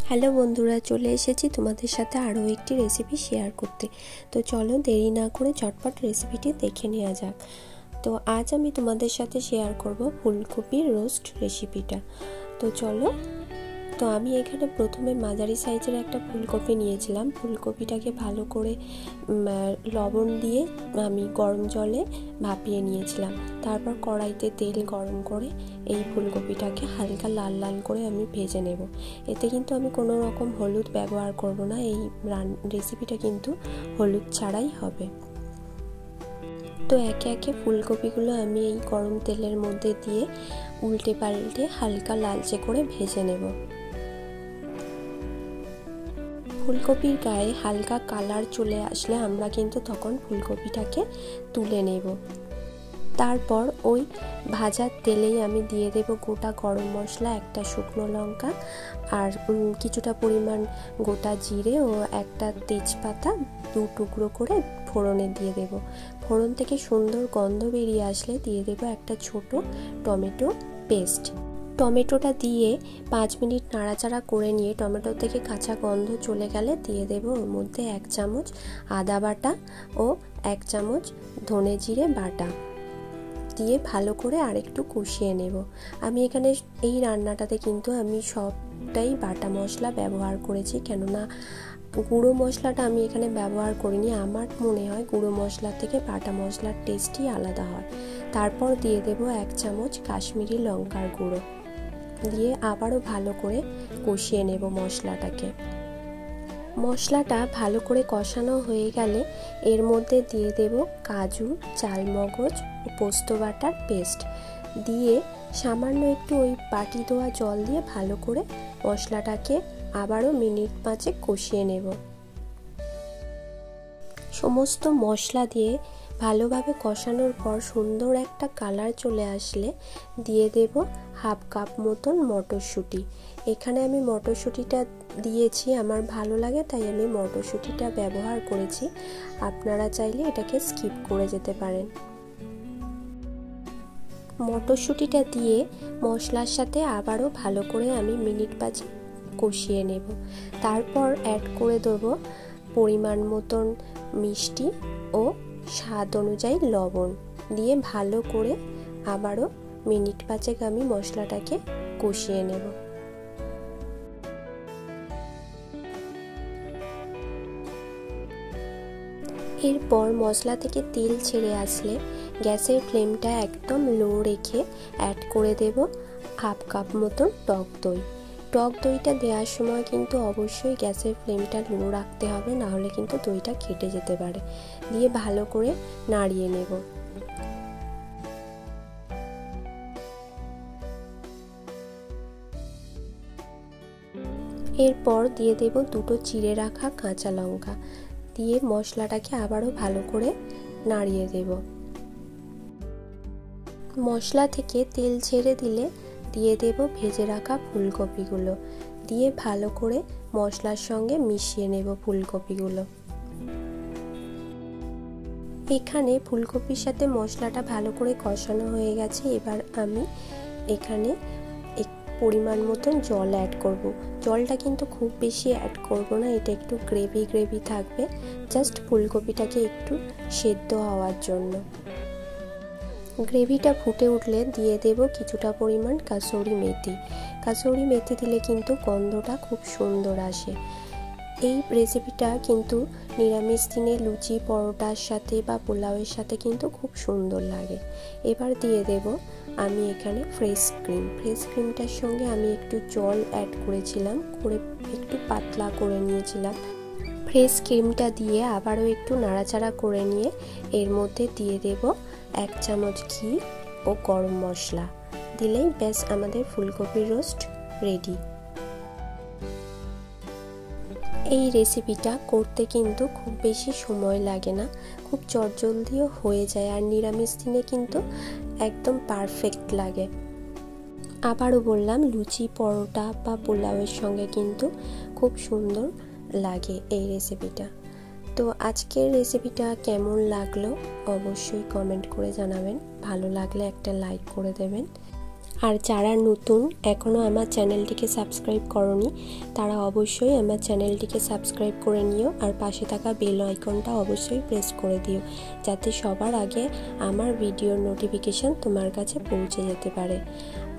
Hello বন্ধুরা, চলে এসেছি তোমাদের সাথে আরও একটি রেসিপি শেয়ার করতে। তো চলো দেরি না করে চটপট রেসিপিটি দেখে নেওয়া যাক। তো আজ আমি তোমাদের সাথে শেয়ার করব ফুলকপির রোস্ট রেসিপিটা। তো চলো। তো আমি এখানে প্রথমে মাঝারি সাইজের একটা ফুলকপি নিয়েছিলাম। ফুলকপিটাকে ভালো করে লবণ দিয়ে আমি গরম জলে ভাপিয়ে নিয়েছিলাম। তারপর কড়াইতে তেল গরম করে এই ফুলকপিটাকে হালকা লাল লাল করে আমি ভেজে নেব। এতে কিন্তু আমি কোনো রকম হলুদ ব্যবহার করব না। এই রেসিপিটা কিন্তু হলুদ ছাড়াই হবে। তো একে একে ফুলকপিগুলো আমি এই গরম তেলের মধ্যে দিয়ে উল্টে পাল্টে হালকা লালচে করে ভেজে নেব। ফুলকপির গায়ে হালকা কালার চলে আসলে আমরা কিন্তু তখন ফুলকপিটাকে তুলে নেব। তারপর ওই ভাজার তেলেই আমি দিয়ে দেব গোটা গরম মশলা, একটা শুকনো লঙ্কা আর কিছুটা পরিমাণ গোটা জিরে ও একটা তেজপাতা দু টুকরো করে ফোড়নে দিয়ে দেব। ফোড়ন থেকে সুন্দর গন্ধ বেরিয়ে আসলে দিয়ে দেব একটা ছোট টমেটো পেস্ট। টমেটোটা দিয়ে 5 মিনিট নাড়াচাড়া করে নিয়ে টমেটো থেকে কাঁচা গন্ধ চলে গেলে দিয়ে দেব ওর মধ্যে 1 চামচ আদা বাটা ও 1 চামচ ধনে জিরে বাটা দিয়ে ভালো করে আরেকটু কষিয়ে নেব। আমি এখানে এই রান্নাটাতে কিন্তু আমি সবটাই বাটা মশলা ব্যবহার করেছি, কেননা গুঁড়ো মশলাটা আমি এখানে ব্যবহার করিনি। আমার মনে হয় গুঁড়ো মশলা থেকে বাটা মশলার টেস্টই আলাদা হয়। তারপর দিয়ে দেব 1 চামচ কাশ্মীরি লঙ্কার গুঁড়ো দিয়ে আবারও ভালো করে কষিয়ে নেব মশলাটাকে। মশলাটা ভালো করে কষানো হয়ে গেলে এর মধ্যে দিয়ে দেব কাজু, চালমগজ ও পোস্ত বাটার পেস্ট দিয়ে সামান্য একটু ওই বাটি ধোয়া জল দিয়ে ভালো করে মশলাটাকে আবারও মিনিট 5 কষিয়ে নেব। সমস্ত মশলা দিয়ে ভালোভাবে কষানোর পর সুন্দর একটা কালার চলে আসলে দিয়ে দেব হাফ কাপ মতন মটরশুঁটি। এখানে আমি মটরশুঁটিটা দিয়েছি, আমার ভালো লাগে তাই আমি মটরশুঁটিটা ব্যবহার করেছি। আপনারা চাইলে এটাকে স্কিপ করে যেতে পারেন। মটরশুঁটিটা দিয়ে মশলার সাথে আবারও ভালো করে আমি মিনিট 5 কষিয়ে নেব। তারপর অ্যাড করে দেব পরিমাণ মতন মিষ্টি ও স্বাদ অনুযায়ী লবণ দিয়ে ভালো করে আবারও মিনিট 5 আমি মশলাটাকে কষিয়ে নেব। এরপর মশলা থেকে তেল ছেড়ে আসলে গ্যাসের ফ্লেমটা একদম লো রেখে অ্যাড করে দেব হাফ কাপ মতন টক দই। টক দইটা দেওয়ার সময় কিন্তু অবশ্যই গ্যাসের ফ্লেমটা লো রাখতে হবে, না হলে কিন্তু দইটা কেটে যেতে পারে। দিয়ে ভালো করে নাড়িয়ে নেব। এরপর দিয়ে দেব দুটো চিড়ে রাখা কাঁচা লঙ্কা দিয়ে মশলাটাকে আবারও ভালো করে নাড়িয়ে দেব। মশলা থেকে তেল ছেড়ে দিলে দিয়ে দেব ভেজে রাখা ফুলকপিগুলো দিয়ে ভালো করে মশলার সঙ্গে মিশিয়ে নেব ফুলকপিগুলো। এখানে ফুলকপির সাথে মশলাটা ভালো করে কষানো হয়ে গেছে। এবার আমি এখানে পরিমাণ মতন জল অ্যাড করব। জলটা কিন্তু খুব বেশি অ্যাড করব না, এটা একটু গ্রেভি গ্রেভি থাকবে, জাস্ট ফুলকপিটাকে একটু সেদ্ধ হওয়ার জন্য। গ্রেভিটা ফুটে উঠলে দিয়ে দেব কিছুটা পরিমাণ কাসুরি মেথি। কাসুরি মেথি দিলে কিন্তু গন্ধটা খুব সুন্দর আসে। এই রেসিপিটা কিন্তু নিরামিষ দিনে লুচি পরোটার সাথে বা পোলাওয়ের সাথে কিন্তু খুব সুন্দর লাগে। এবার দিয়ে দেব আমি এখানে ফ্রেশ ক্রিমটার সঙ্গে আমি একটু জল অ্যাড করেছিলাম, করে একটু পাতলা করে নিয়েছিলাম। ফ্রেশ ক্রিমটা দিয়ে আবারও একটু নাড়াচাড়া করে নিয়ে এর মধ্যে দিয়ে দেব 1 চামচ ঘি ও গরম মশলা দিলেই ব্যাস আমাদের ফুলকপির রোস্ট রেডি। এই রেসিপিটা করতে কিন্তু খুব বেশি সময় লাগে না, খুব চটজলদিও হয়ে যায়, আর নিরামিষ দিনে কিন্তু একদম পারফেক্ট লাগে। আবারও বললাম, লুচি পরোটা বা পোলাওয়ের সঙ্গে কিন্তু খুব সুন্দর লাগে এই রেসিপিটা। তো আজকের রেসিপিটা কেমন লাগলো অবশ্যই কমেন্ট করে জানাবেন। ভালো লাগলে একটা লাইক করে দেবেন। আর যারা নতুন এখনও আমার চ্যানেলটিকে সাবস্ক্রাইব করনি তারা অবশ্যই আমার চ্যানেলটিকে সাবস্ক্রাইব করে নিও, আর পাশে থাকা বেল আইকনটা অবশ্যই প্রেস করে দিও, যাতে সবার আগে আমার ভিডিওর নোটিফিকেশান তোমার কাছে পৌঁছে যেতে পারে।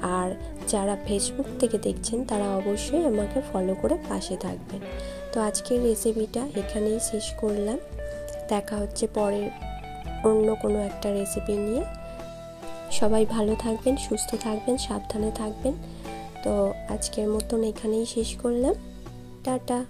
আর যারা ফেসবুক থেকে দেখছেন তারা অবশ্যই আমাকে ফলো করে পাশে থাকবেন। তো আজকের রেসিপিটা এখানেই শেষ করলাম, দেখা হচ্ছে পরের অন্য কোনো একটা রেসিপি নিয়ে। সবাই ভালো থাকবেন, সুস্থ থাকবেন, সাবধানে থাকবেন। তো আজকের মতন এখানেই শেষ করলাম, টাটা।